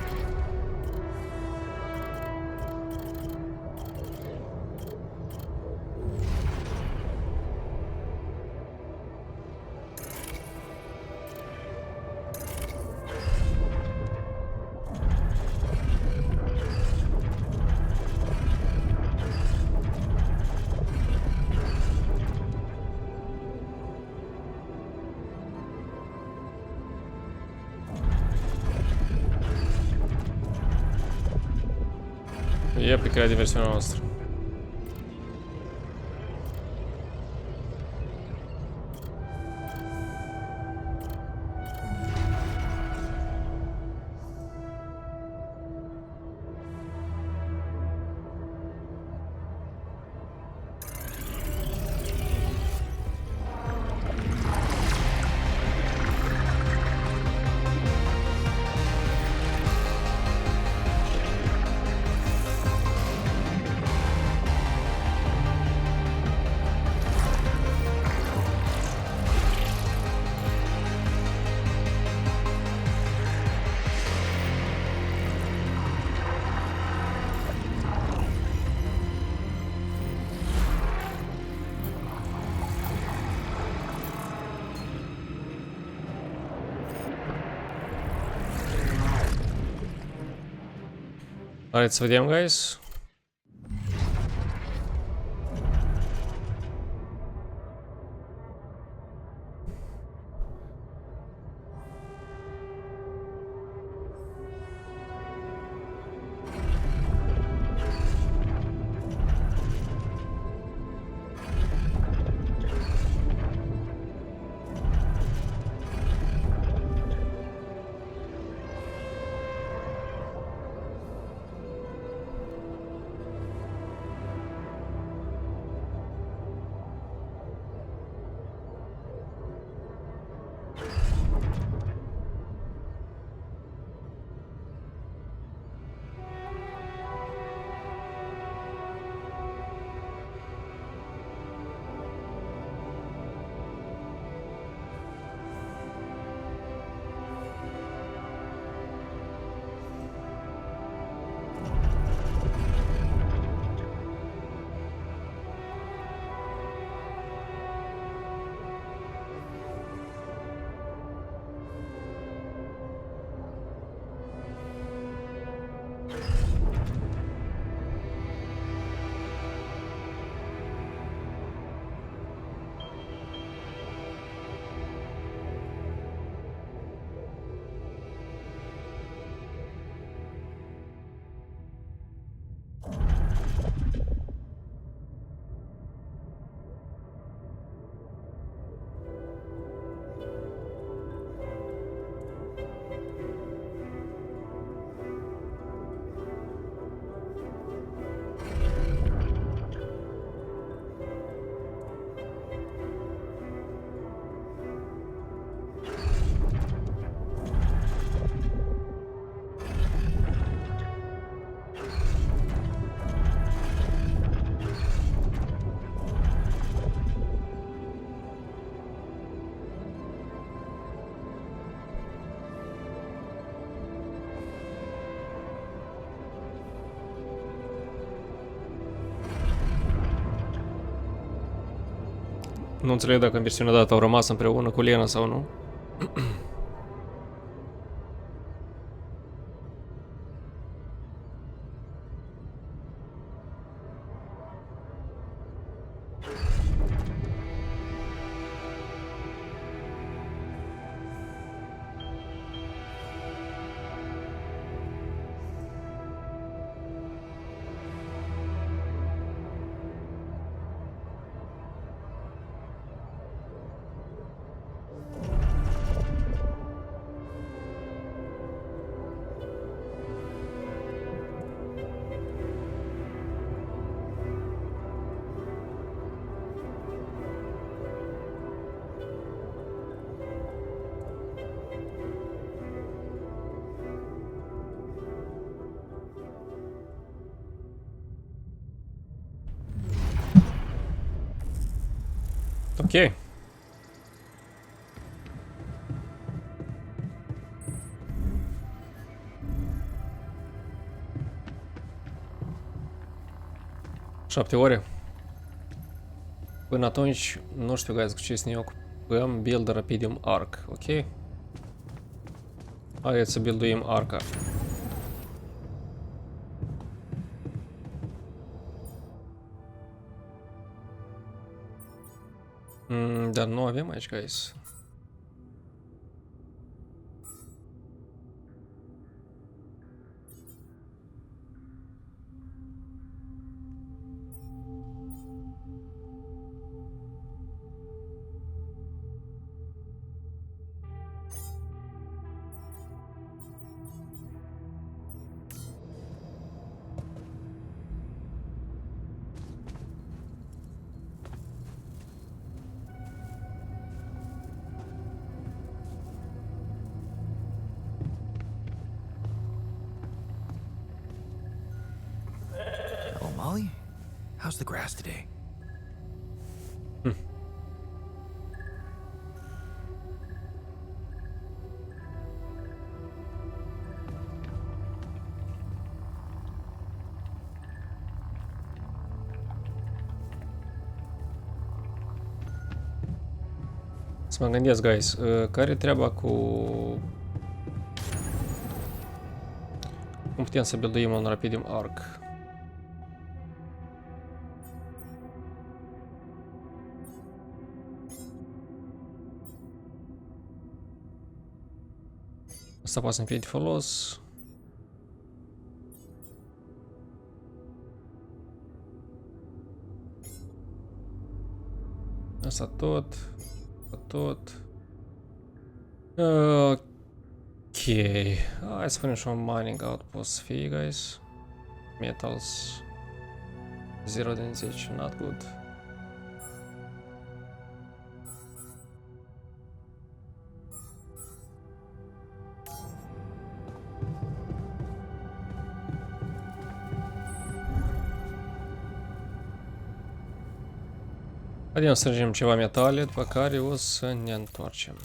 E pe creat din versiunea noastră. Haideți să vedem, guys. Nu înțeleg dacă în versiunea dată au rămas împreună cu Lena sau nu. Ok. Șapte ore. Până atunci, nu știu, guys, cu ce să ne ocupăm. Build a Rapidium Arc, ok? Haideți să builduim arca. Dar nu avem aici, guys. Molly, how's the grass today? Să mă gândesc, guys, care-i treaba cu... Cum putem să builduim un Rapidium Arc? Asta poate să-mi fie de folos. Asta tot. Asta tot. Ok. Hai să punem și un mining outpost să fie, guys. Metals. 0 din 10. Not good. Haideți să strângem ceva metale, după care o să ne întoarcem.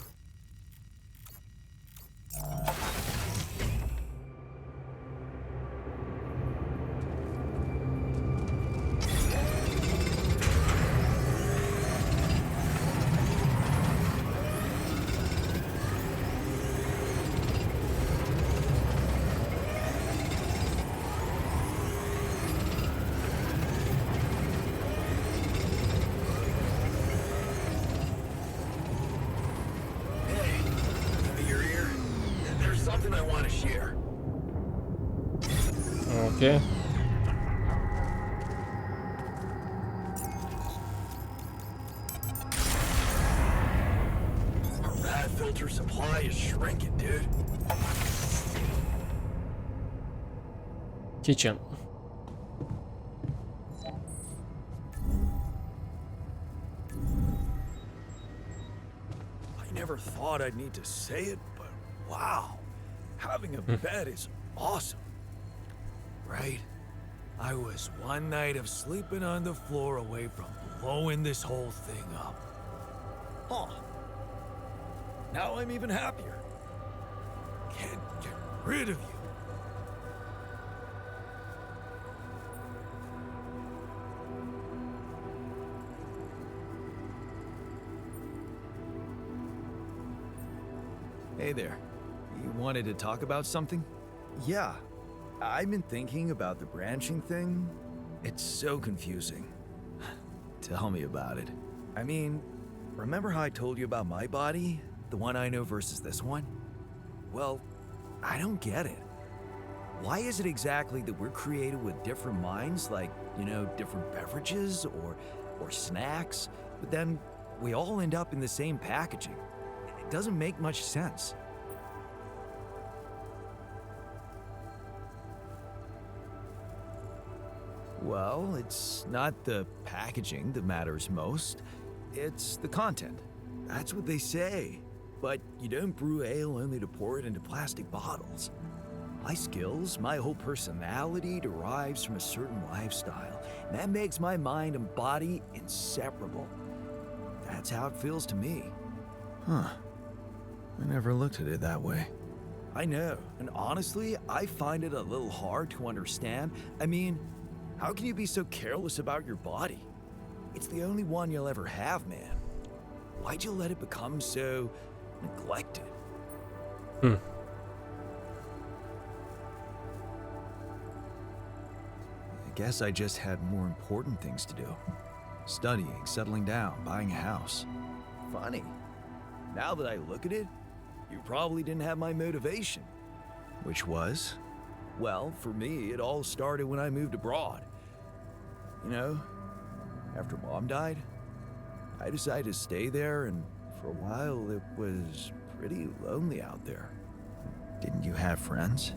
Ok. That filter supply is shrinking, dude. Kitchen. I never thought I'd need to say it, but wow, having a bed is awesome. Right? I was one night of sleeping on the floor away from blowing this whole thing up. Huh. Now I'm even happier. Can't get rid of you. Hey there. You wanted to talk about something? Yeah. I've been thinking about the branching thing. It's so confusing. Tell me about it. I mean, remember how I told you about my body? The one I know versus this one? Well, I don't get it. Why is it exactly that we're created with different minds, like, you know, different beverages or snacks, but then we all end up in the same packaging? It doesn't make much sense. Well, it's not the packaging that matters most. It's the content. That's what they say. But you don't brew ale only to pour it into plastic bottles. My skills, my whole personality derives from a certain lifestyle. And that makes my mind and body inseparable. That's how it feels to me. Huh. I never looked at it that way. I know. And honestly, I find it a little hard to understand. I mean, how can you be so careless about your body? It's the only one you'll ever have, man. Why'd you let it become so neglected? I guess I just had more important things to do. Studying, settling down, buying a house. Funny. Now that I look at it, you probably didn't have my motivation. Which was? Well, for me, it all started when I moved abroad. You know, after Mom died, I decided to stay there, and for a while it was pretty lonely out there. Didn't you have friends?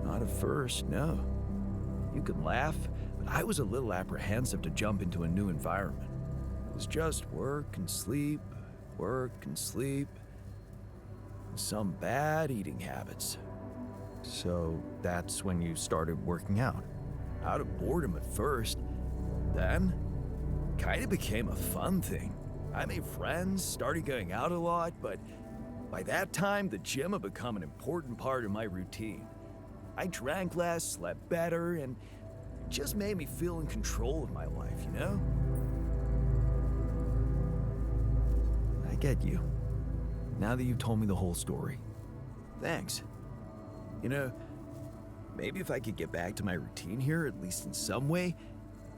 Not at first, no. You can laugh, but I was a little apprehensive to jump into a new environment. It was just work and sleep, and some bad eating habits. So that's when you started working out. Out of boredom at first. Then, kind of became a fun thing. I made friends, started going out a lot, but by that time, the gym had become an important part of my routine. I drank less, slept better, and it just made me feel in control of my life, you know? I get you. Now that you've told me the whole story. Thanks. You know, maybe if I could get back to my routine here, at least in some way,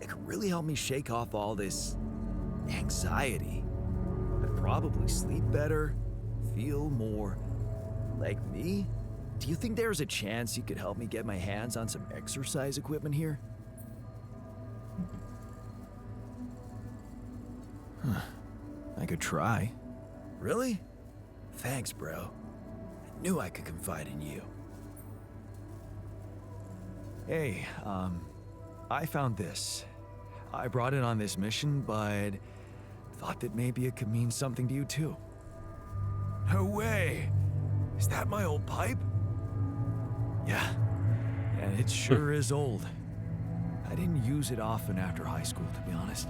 it could really help me shake off all this anxiety. I'd probably sleep better, feel more like me. Do you think there's a chance you could help me get my hands on some exercise equipment here? I could try. Really? Thanks, bro. I knew I could confide in you. Hey, I found this. I brought it on this mission, but thought that maybe it could mean something to you too. No way! Is that my old pipe? Yeah, and it sure is old. I didn't use it often after high school, to be honest.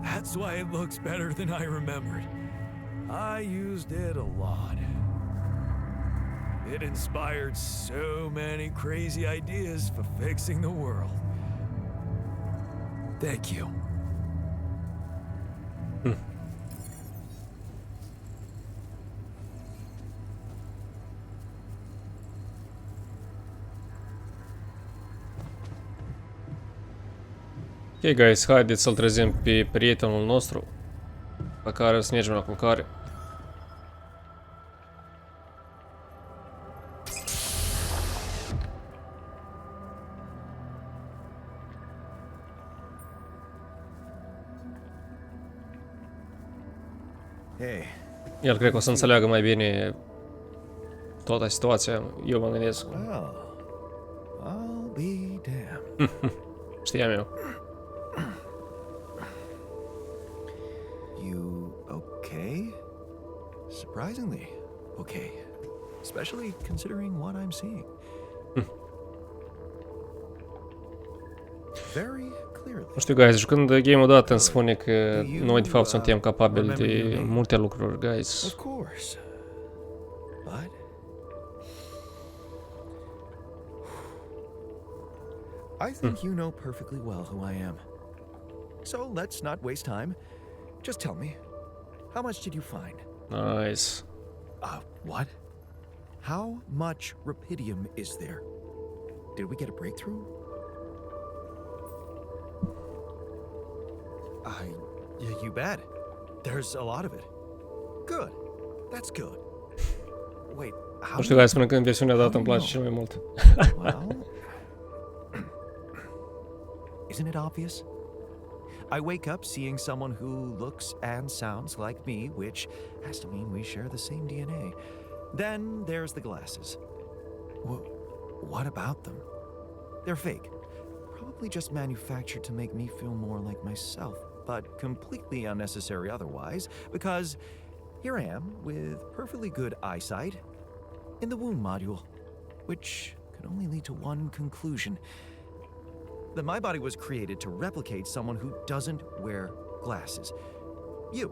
That's why it looks better than I remembered. I used it a lot. It inspired so many crazy ideas for fixing the world. Thank you. Ok, guys, haideți să-l trezim pe prietenul nostru pe care să mergem la culcare. Hey, El cred că o să înțeleagă mai bine toată situația, eu mă gândesc. well, I'll be damned. Știam eu. You okay? Surprisingly okay. Especially considering what I'm seeing. Very clearly. Nu știu, guys, jucând game-ul odată îmi spune că noi de fapt suntem capabili de multe lucruri, guys. Of course. But I think you know perfectly well who I am. So let's not waste time. Just tell me, how much did you find? Nice. What? How much rupidium is there? Did we get a breakthrough? Yeah, you bet. There's a lot of it. Good. That's good. Wait, how Nu știu, guys, până când versiunea dată îmi place cel mai mult. Well, isn't it obvious? I wake up seeing someone who looks and sounds like me, which has to mean we share the same DNA. Then there's the glasses. What about them? They're fake. Probably just manufactured to make me feel more like myself, but completely unnecessary otherwise, because here I am with perfectly good eyesight in the wound module, which could only lead to one conclusion. That my body was created to replicate someone who doesn't wear glasses. You.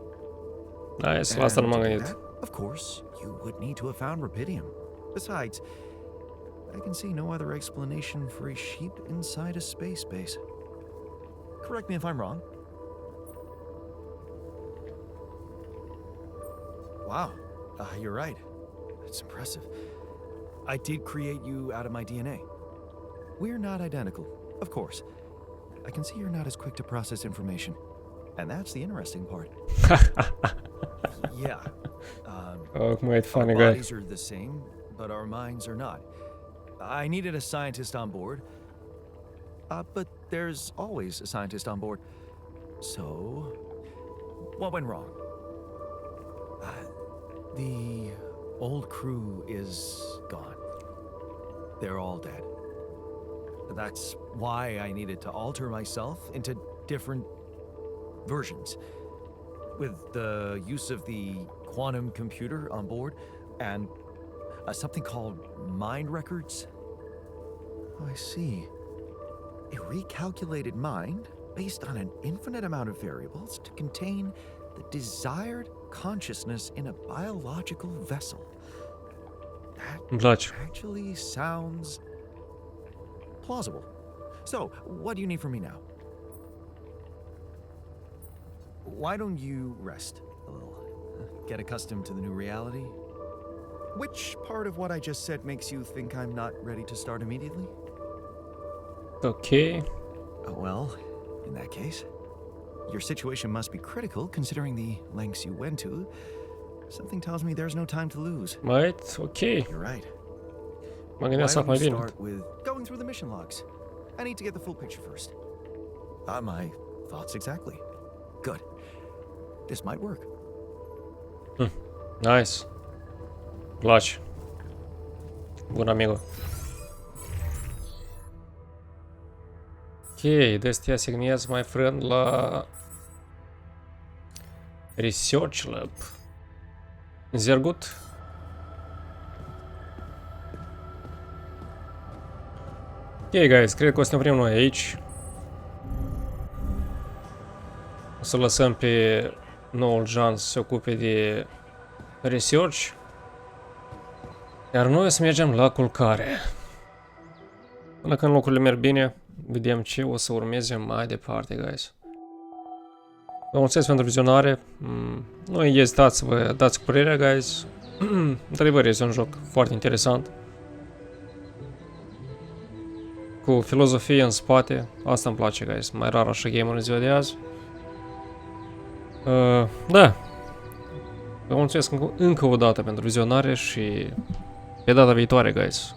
Nice, la asta nu m-am And to do gândit. that, of course, you would need to have found rupidium. Besides, I can see no other explanation for a sheep inside a space base. Correct me if I'm wrong. Wow, you're right. That's impressive. I did create you out of my DNA. We're not identical, of course. I can see you're not as quick to process information. And that's the interesting part. Yeah. Oh, cum e funny, Our guy. bodies are the same, but our minds are not. I needed a scientist on board. But there's always a scientist on board. So, what went wrong? The old crew is gone. They're all dead. That's why I needed to alter myself into different versions. With the use of the quantum computer on board and something called mind records. Oh, I see. A recalculated mind based on an infinite amount of variables to contain the desired consciousness in a biological vessel. Îmi That place. actually sounds plausible. So, what do you need from me now? Why don't you rest a little? Get accustomed to the new reality? Which part of what I just said makes you think I'm not ready to start immediately? Ok. Well, in that case, your situation must be critical considering the lengths you went to. Something tells me there's no time to lose. Right, ok. You're right. Mă Why gândeam să fac don't mai we bine. start with going through the mission logs? I need to get the full picture first. My thoughts exactly. Good. This might work. Nice. Place. Bun, amigo. Ok, de-astea asigniez my friend la Research Lab. Sehr gut. Ok, guys, cred că o să ne oprim noi aici. O să lăsăm pe noul Jan să se ocupe de research. Iar noi o să mergem la culcare. Până când lucrurile merg bine, vedem ce o să urmeze mai departe, guys. Vă mulțumesc pentru vizionare. Nu ezitați să vă dați cu părerea, guys. Într-adevăr, este un joc foarte interesant. Cu filozofie în spate. Asta îmi place, guys. Mai rar așa game-uri în ziua de azi. Da. Vă mulțumesc încă o dată pentru vizionare și pe data viitoare, guys.